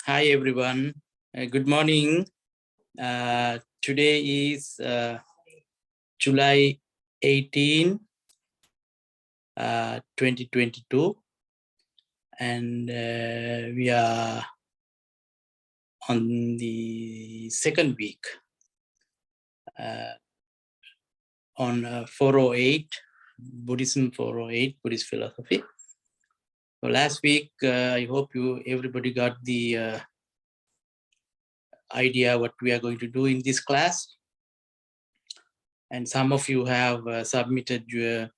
Hi everyone. Good morning. Today is July 18, 2022, and we are on the second week on 408, Buddhism 408, Buddhist Philosophy. So last week, I hope everybody got the idea what we are going to do in this class. And some of you have submitted your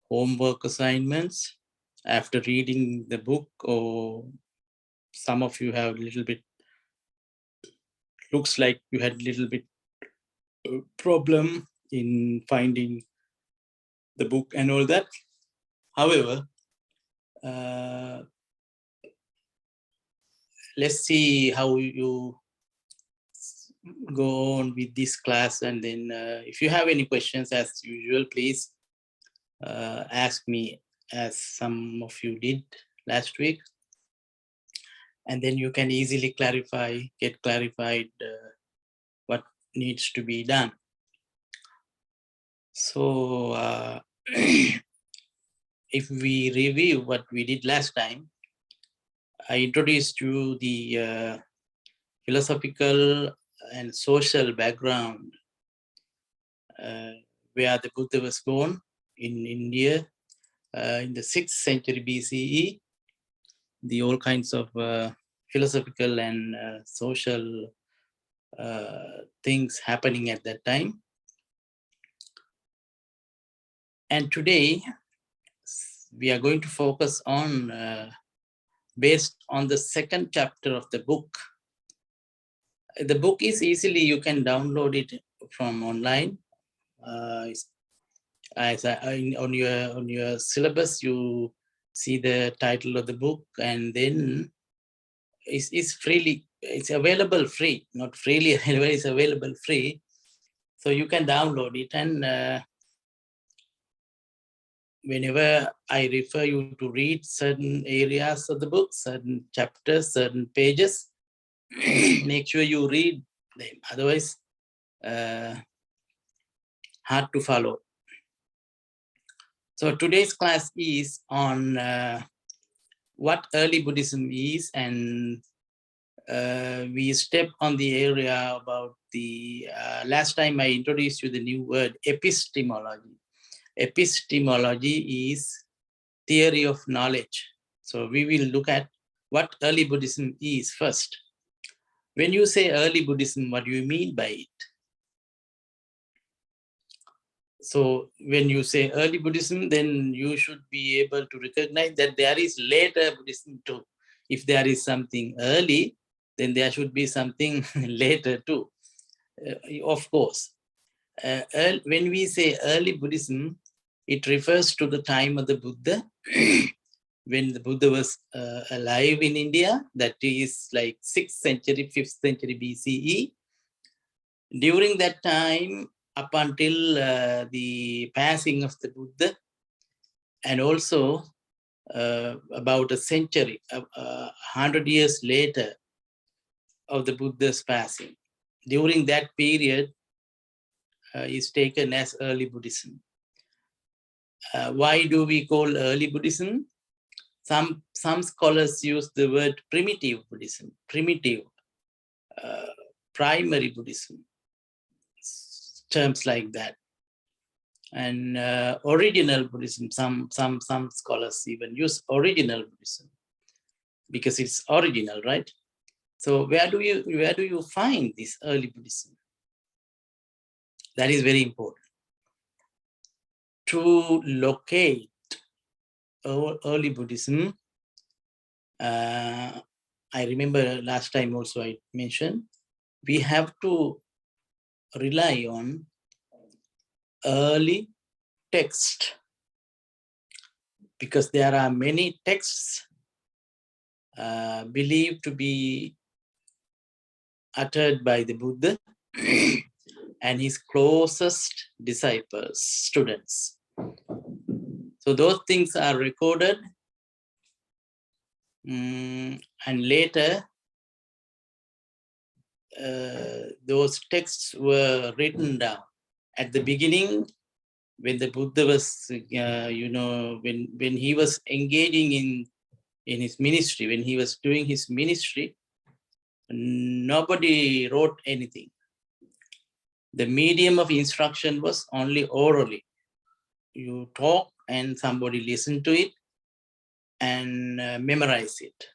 homework assignments after reading the book, or some of you have a little bit, looks like you had a little bit problem in finding the book and all that. However, let's see how you go on with this class, and then if you have any questions, as usual, please ask me, as some of you did last week, and then you can easily get clarified what needs to be done. So if we review what we did last time, I introduced you the philosophical and social background where the Buddha was born in India in the 6th century BCE, the all kinds of philosophical and social things happening at that time. And today, we are going to focus on, based on the second chapter of the book. The book is you can download it from online. On your syllabus, you see the title of the book, and then it's available free, not freely available, it's available free. So you can download it, and whenever I refer you to read certain areas of the book, certain chapters, certain pages, make sure you read them. Otherwise, hard to follow. So today's class is on what early Buddhism is, and we step on the area about the, last time I introduced you the new word, epistemology. Epistemology is theory of knowledge. So we will look at what early Buddhism is first. When you say early Buddhism, what do you mean by it? So when you say early Buddhism, then you should be able to recognize that there is later Buddhism too. If there is something early, then there should be something later too, of course. When we say early Buddhism, it refers to the time of the Buddha, when the Buddha was alive in India, that is like 6th century, 5th century BCE. During that time, up until the passing of the Buddha, and also about a century, 100 years later of the Buddha's passing. During that period is taken as early Buddhism. Why do we call early Buddhism? Some scholars use the word primitive Buddhism, primitive, primary Buddhism, terms like that. And original Buddhism, some scholars even use original Buddhism because it's original, right? So where do you find this early Buddhism? That is very important. To locate early Buddhism, I remember last time also I mentioned, we have to rely on early text, because there are many texts believed to be uttered by the Buddha and his closest disciples, students. So those things are recorded, and later those texts were written down. At the beginning, when the Buddha was, when he was engaging in his ministry, when he was doing his ministry, nobody wrote anything. The medium of instruction was only orally. You talk and somebody listen to it and memorize it.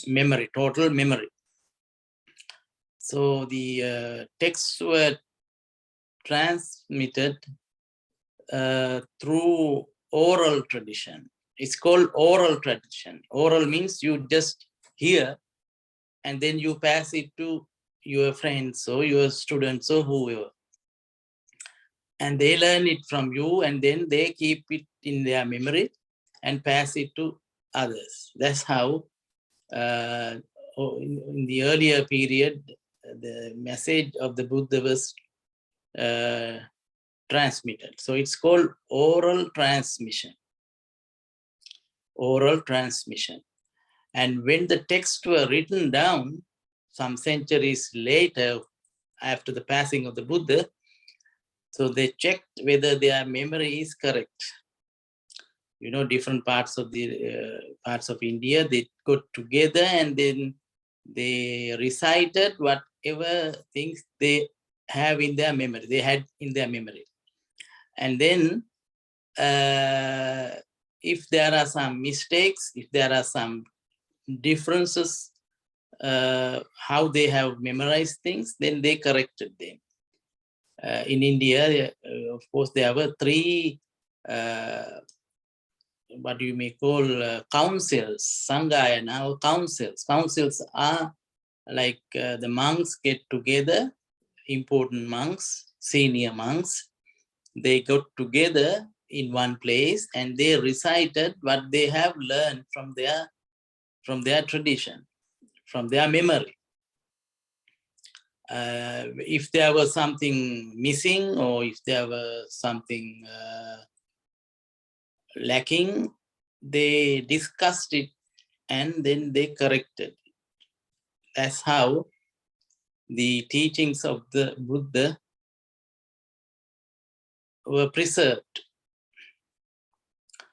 Memory, total memory. So the texts were transmitted through oral tradition. It's called oral tradition. Oral means you just hear and then you pass it to your friends or your students or whoever. And they learn it from you and then they keep it in their memory and pass it to others. That's how in the earlier period, the message of the Buddha was transmitted. So it's called oral transmission. Oral transmission. And when the texts were written down, some centuries later, after the passing of the Buddha, so they checked whether their memory is correct. You know, different parts of India, they got together and then they recited whatever things they have in their memory, they had in their memory. And then if there are some mistakes, if there are some differences, how they have memorized things, then they corrected them. In India, of course, there were three, what you may call councils, Sangayana or councils. Councils are like the monks get together, important monks, senior monks, they got together in one place and they recited what they have learned from their tradition, from their memory. If there was something missing or if there was something lacking, they discussed it and then they corrected. That's how the teachings of the Buddha were preserved.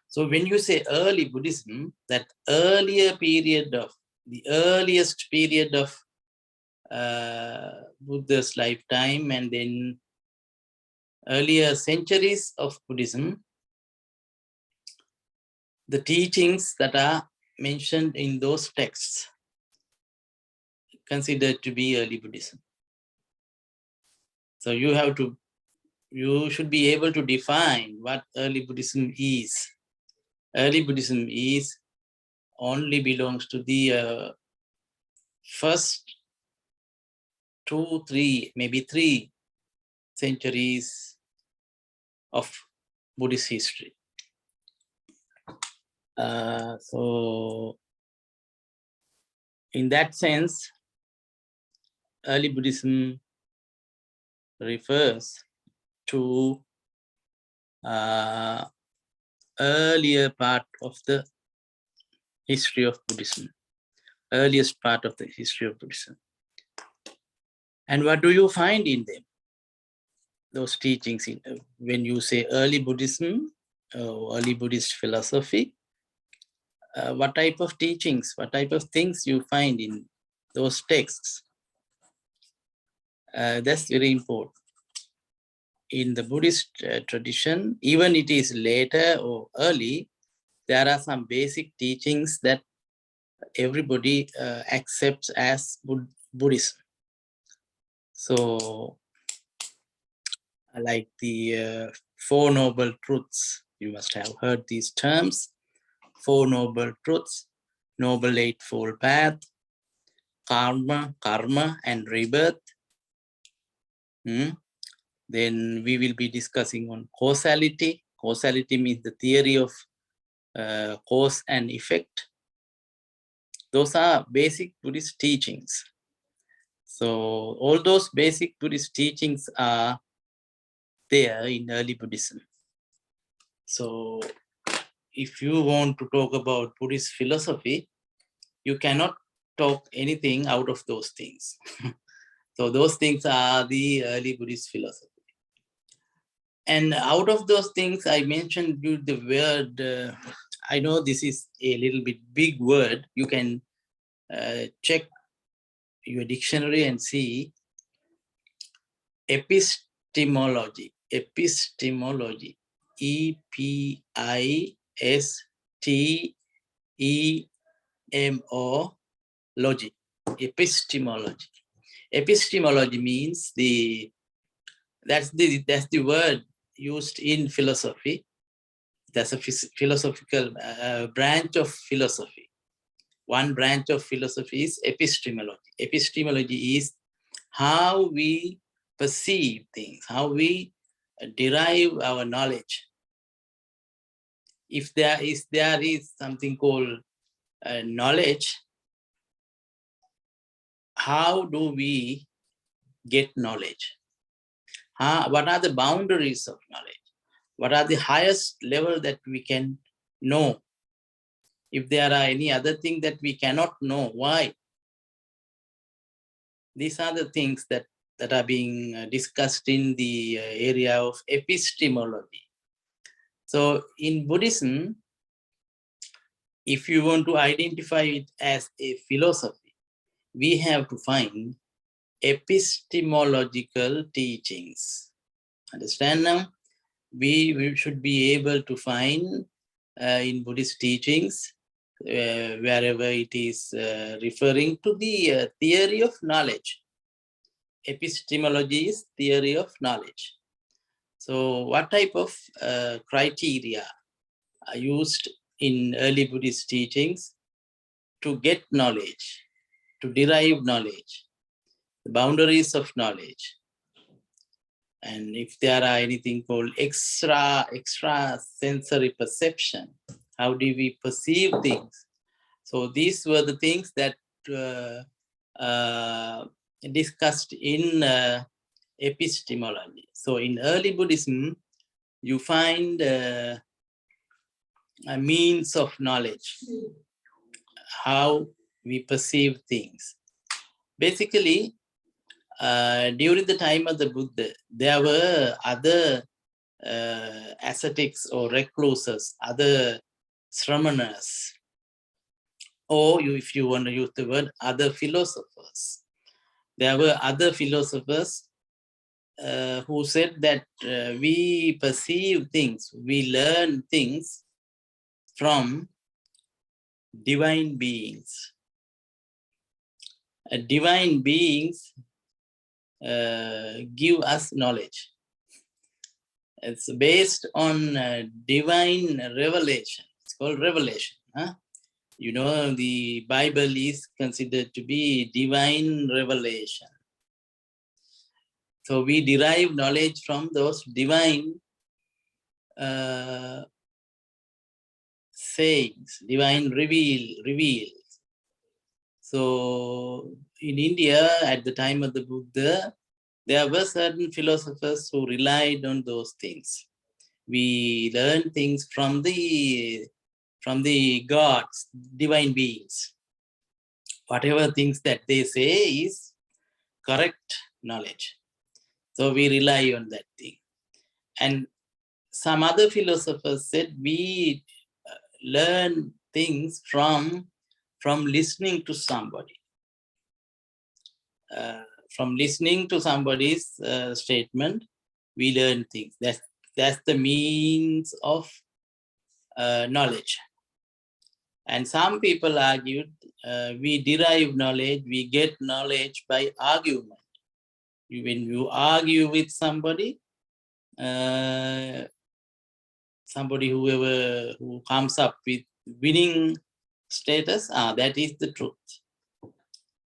So when you say early Buddhism, that earlier period of, the earliest period of Buddha's lifetime and then earlier centuries of Buddhism, the teachings that are mentioned in those texts considered to be early Buddhism. So you should be able to define what early Buddhism is. Early Buddhism only belongs to the first 2, 3, maybe 3 centuries of Buddhist history. So in that sense, early Buddhism refers to earlier part of the history of Buddhism, earliest part of the history of Buddhism. And what do you find in them? Those teachings, when you say early Buddhism, early Buddhist philosophy, what type of teachings, what type of things you find in those texts? That's very important. In the Buddhist tradition, even it is later or early, there are some basic teachings that everybody accepts as Buddhism. So, like the Four Noble Truths, you must have heard these terms. Four Noble Truths, Noble Eightfold Path, Karma, and Rebirth. Then we will be discussing on causality. Causality means the theory of cause and effect. Those are basic Buddhist teachings. So all those basic Buddhist teachings are there in early Buddhism. So if you want to talk about Buddhist philosophy, you cannot talk anything out of those things. So those things are the early Buddhist philosophy. And out of those things, I mentioned you the word, I know this is a little bit big word. You can check your dictionary and see epistemology. Epistemology. E-P-I-S-T-E-M-O-logy. Epistemology. Epistemology means that's the word used in philosophy. That's a philosophical branch of philosophy. One branch of philosophy is epistemology. Epistemology is how we perceive things, how we derive our knowledge. If there is something called knowledge, how do we get knowledge? What are the boundaries of knowledge? What are the highest level that we can know? If there are any other thing that we cannot know, why? These are the things that are being discussed in the area of epistemology. So in Buddhism, if you want to identify it as a philosophy, we have to find epistemological teachings. Understand now? We should be able to find in Buddhist teachings, wherever it is referring to the theory of knowledge. Epistemology is theory of knowledge. So what type of criteria are used in early Buddhist teachings to get knowledge, to derive knowledge, the boundaries of knowledge? And if there are anything called extra sensory perception, how do we perceive things? So these were the things that discussed in epistemology. So in early Buddhism, you find a means of knowledge, how we perceive things. Basically, during the time of the Buddha, there were other ascetics or recluses, other sramanas, or if you want to use the word, other philosophers. There were other philosophers who said that we perceive things, we learn things from divine beings. Divine beings give us knowledge. It's based on divine revelation. It's called revelation. Huh? You know, the Bible is considered to be divine revelation. So we derive knowledge from those divine sayings, divine reveals. So in India, at the time of the Buddha, there were certain philosophers who relied on those things. We learn things from the gods, divine beings. Whatever things that they say is correct knowledge. So we rely on that thing. And some other philosophers said we learn things from listening to somebody. From listening to somebody's statement, we learn things. That's the means of knowledge. And some people argued we derive knowledge, we get knowledge by argument. When you argue with somebody, who comes up with winning status, that is the truth.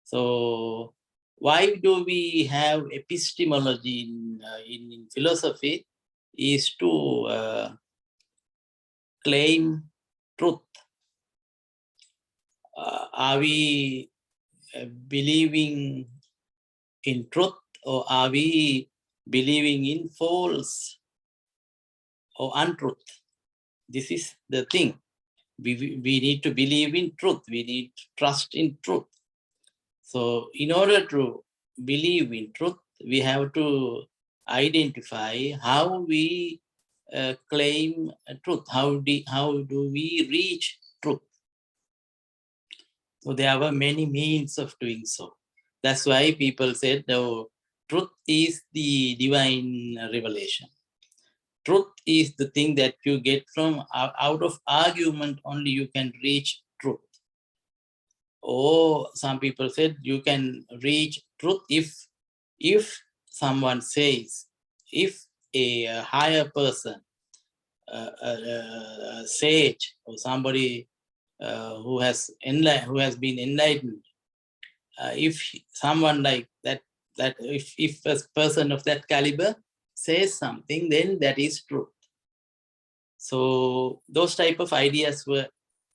So why do we have epistemology in philosophy? Is to claim truth. Are we believing in truth, or are we believing in false or untruth? This is the thing. We need to believe in truth. We need to trust in truth. So in order to believe in truth, we have to identify how we claim truth. How do we reach truth? So there were many means of doing so. That's why people said, no, truth is the divine revelation. Truth is the thing that you get from out of argument only you can reach truth. Or some people said you can reach truth if someone says, if a higher person, a sage or somebody who has been enlightened, if someone like that, if a person of that caliber says something, then that is truth. So those type of ideas were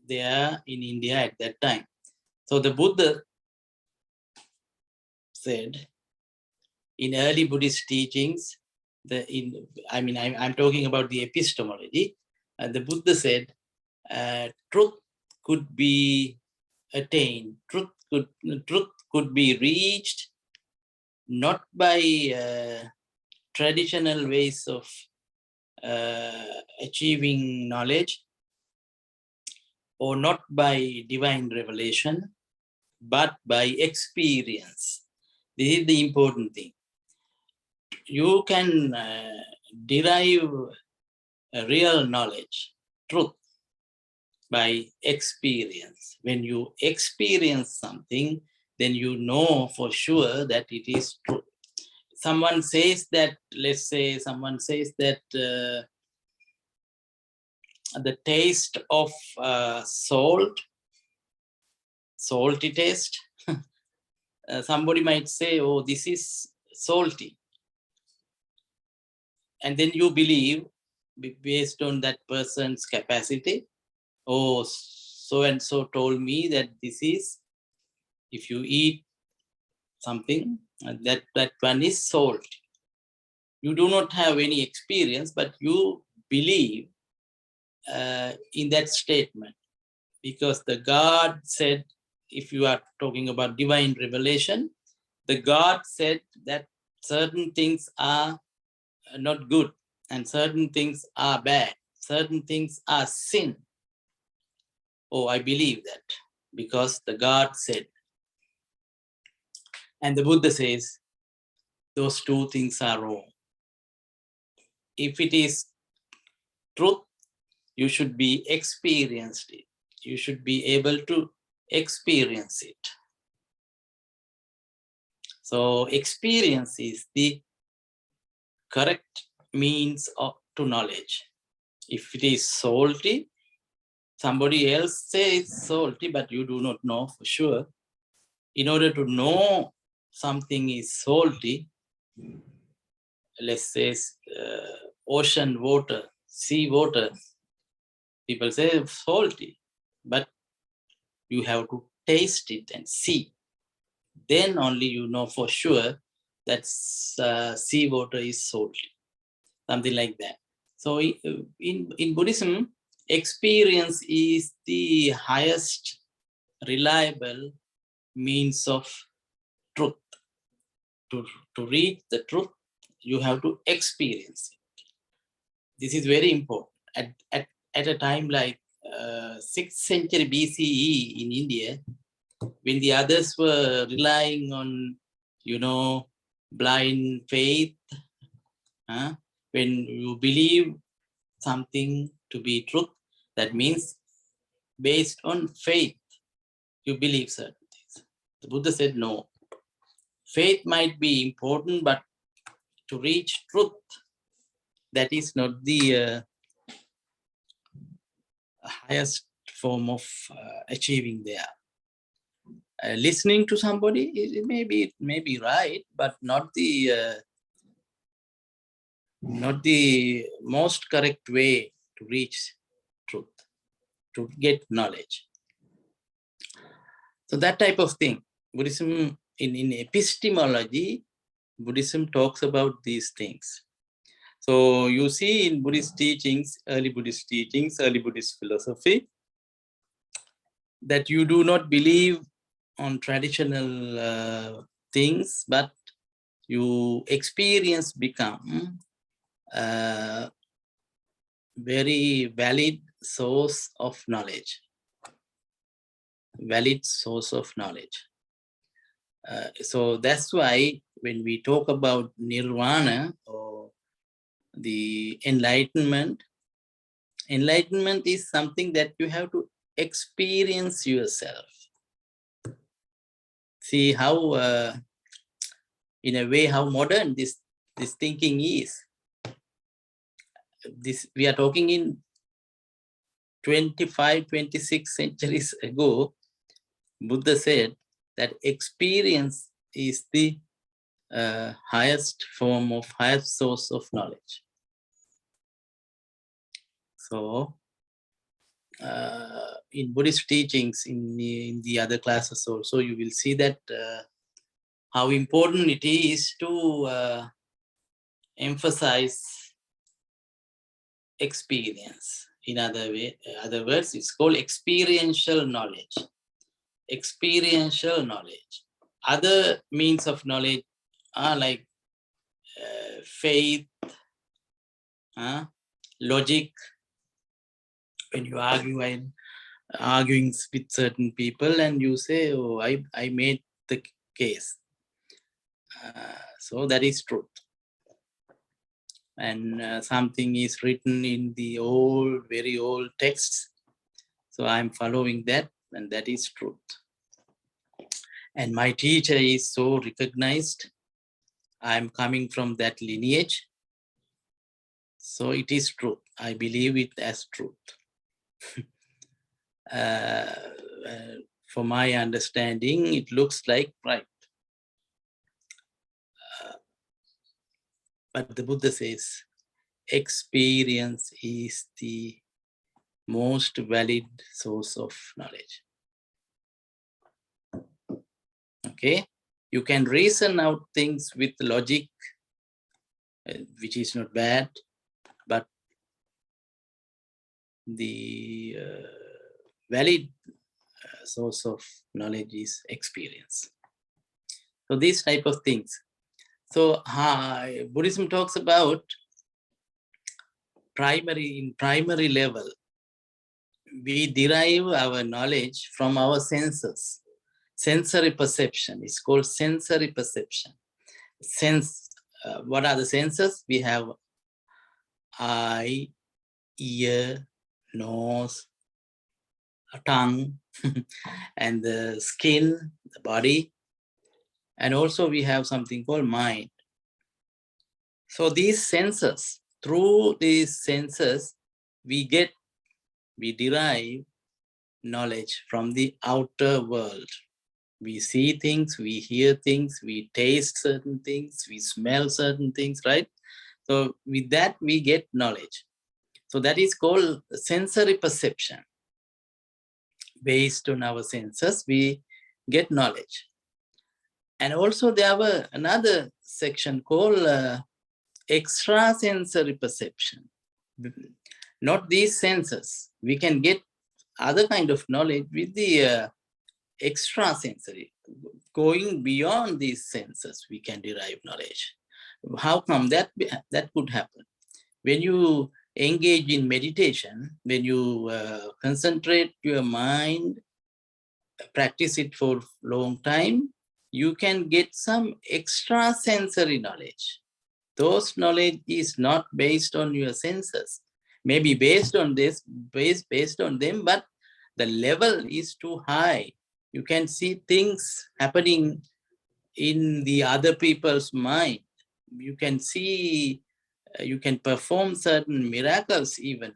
there in India at that time. So the Buddha said in early Buddhist teachings, I'm talking about the epistemology, the Buddha said truth could be attained, truth could be reached not by traditional ways of achieving knowledge, or not by divine revelation, but by experience. This is the important thing. You can derive a real knowledge, truth, by experience. When you experience something, then you know for sure that it is true. Someone says that, let's say someone says that the taste of salty taste, somebody might say, oh, this is salty. And then you believe, based on that person's capacity, oh, so and so told me that this is, if you eat something, that one is salty. You do not have any experience, but you believe in that statement, because the God said, if you are talking about divine revelation, the God said that certain things are not good and certain things are bad, certain things are sin. Oh, I believe that because the God said. And the Buddha says those two things are wrong. If it is truth, you should be experienced it. You should be able to experience it. So experience is the correct means to knowledge. If it is salty, somebody else says salty, but you do not know for sure. In order to know something is salty, let's say ocean water, sea water, people say salty, but you have to taste it and see. Then only you know for sure that sea water is salty, something like that. So in Buddhism, experience is the highest reliable means of truth. To reach the truth, you have to experience it. This is very important. At a time like 6th century BCE in India, when the others were relying on, blind faith, when you believe something to be truth, that means based on faith, you believe certain things. The Buddha said, no, faith might be important, but to reach truth, that is not the highest form of achieving there. Listening to somebody, it may be right, but not the most correct way to reach truth, to get knowledge. So that type of thing, Buddhism, in epistemology, Buddhism talks about these things. So you see in Buddhist teachings, early Buddhist philosophy, that you do not believe on traditional things, but your experience become a very valid source of knowledge. Valid source of knowledge. So that's why when we talk about nirvana or the enlightenment, enlightenment is something that you have to experience yourself. See how, in a way, how modern this thinking is. This we are talking in 25, 26 centuries ago. Buddha said that experience is the highest form of, highest source of knowledge. So in Buddhist teachings, in the other classes also, you will see that how important it is to emphasize experience. In other words, it's called experiential knowledge. Experiential knowledge. Other means of knowledge are like faith, logic. When you argue and arguing with certain people and you say, oh, I made the case. So that is truth. And something is written in the old, very old texts. So I'm following that, and that is truth. And my teacher is so recognized. I'm coming from that lineage. So it is truth. I believe it as truth. For my understanding, it looks like right. But the Buddha says, experience is the most valid source of knowledge. Okay? You can reason out things with logic, which is not bad, but the valid source of knowledge is experience. So these type of things. So Buddhism talks about primary level. We derive our knowledge from our senses. Sensory perception is called sensory perception. What are the senses? We have eye, ear, nose, tongue, and the skin, the body. And also we have something called mind. So these senses, through these senses, we derive knowledge from the outer world. We see things, we hear things, we taste certain things, we smell certain things, right? So with that, we get knowledge. So that is called sensory perception. Based on our senses, we get knowledge. And also there were another section called extrasensory perception. Not these senses. We can get other kind of knowledge with the extrasensory. Going beyond these senses, we can derive knowledge. How come that could happen? When you engage in meditation, when you concentrate your mind, practice it for a long time, you can get some extrasensory knowledge. Those knowledge is not based on your senses. Maybe based on them, but the level is too high. You can see things happening in the other people's mind. You can see, you can perform certain miracles even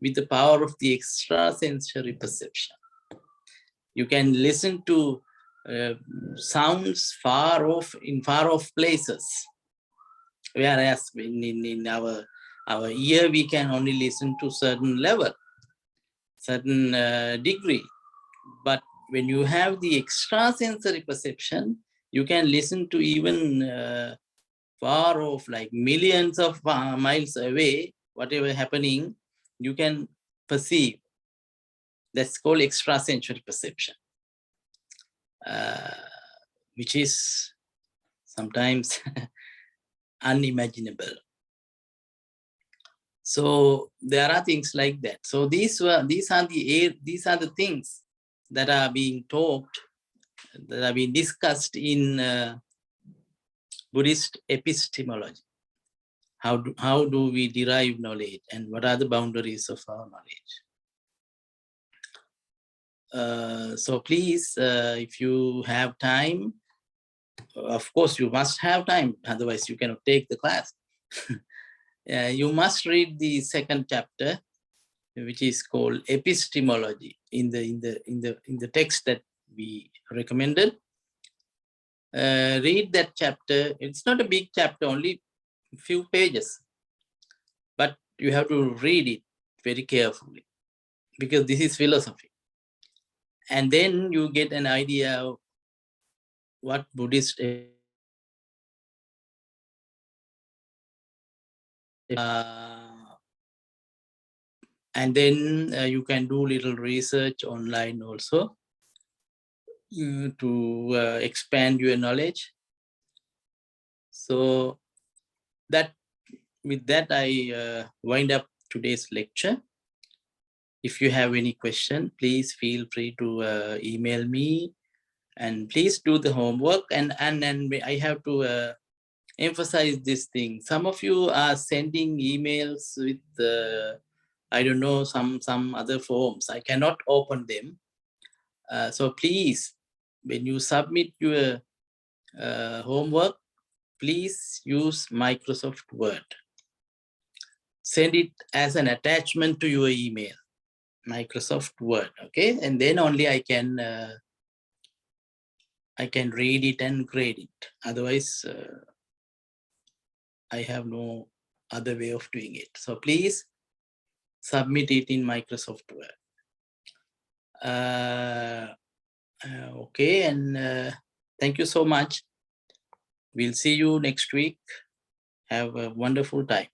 with the power of the extrasensory perception. You can listen to sounds far off places. Whereas in our ear, we can only listen to certain level, certain degree. But when you have the extrasensory perception, you can listen to even far off, like millions of miles away, whatever happening, you can perceive. That's called extrasensory perception, which is sometimes unimaginable. So there are things like that. So these are the things that are being talked, that are being discussed in Buddhist epistemology. How do we derive knowledge, and what are the boundaries of our knowledge? So please, if you have time, of course you must have time, otherwise you cannot take the class. You must read the second chapter, which is called Epistemology, in the text that we recommended. Read that chapter. It's not a big chapter, only a few pages, but you have to read it very carefully, because this is philosophy. And then you get an idea of what Buddhist and then you can do little research online also to expand your knowledge. So with that, I wind up today's lecture. If you have any question, please feel free to email me, and please do the homework. And I have to emphasize this thing. Some of you are sending emails with I don't know, some other forms. I cannot open them. So please, when you submit your homework, please use Microsoft Word. Send it as an attachment to your email, Microsoft Word, okay? And then only I can read it and grade it. Otherwise, I have no other way of doing it. So please submit it in Microsoft Word. Okay, and thank you so much. We'll see you next week. Have a wonderful time.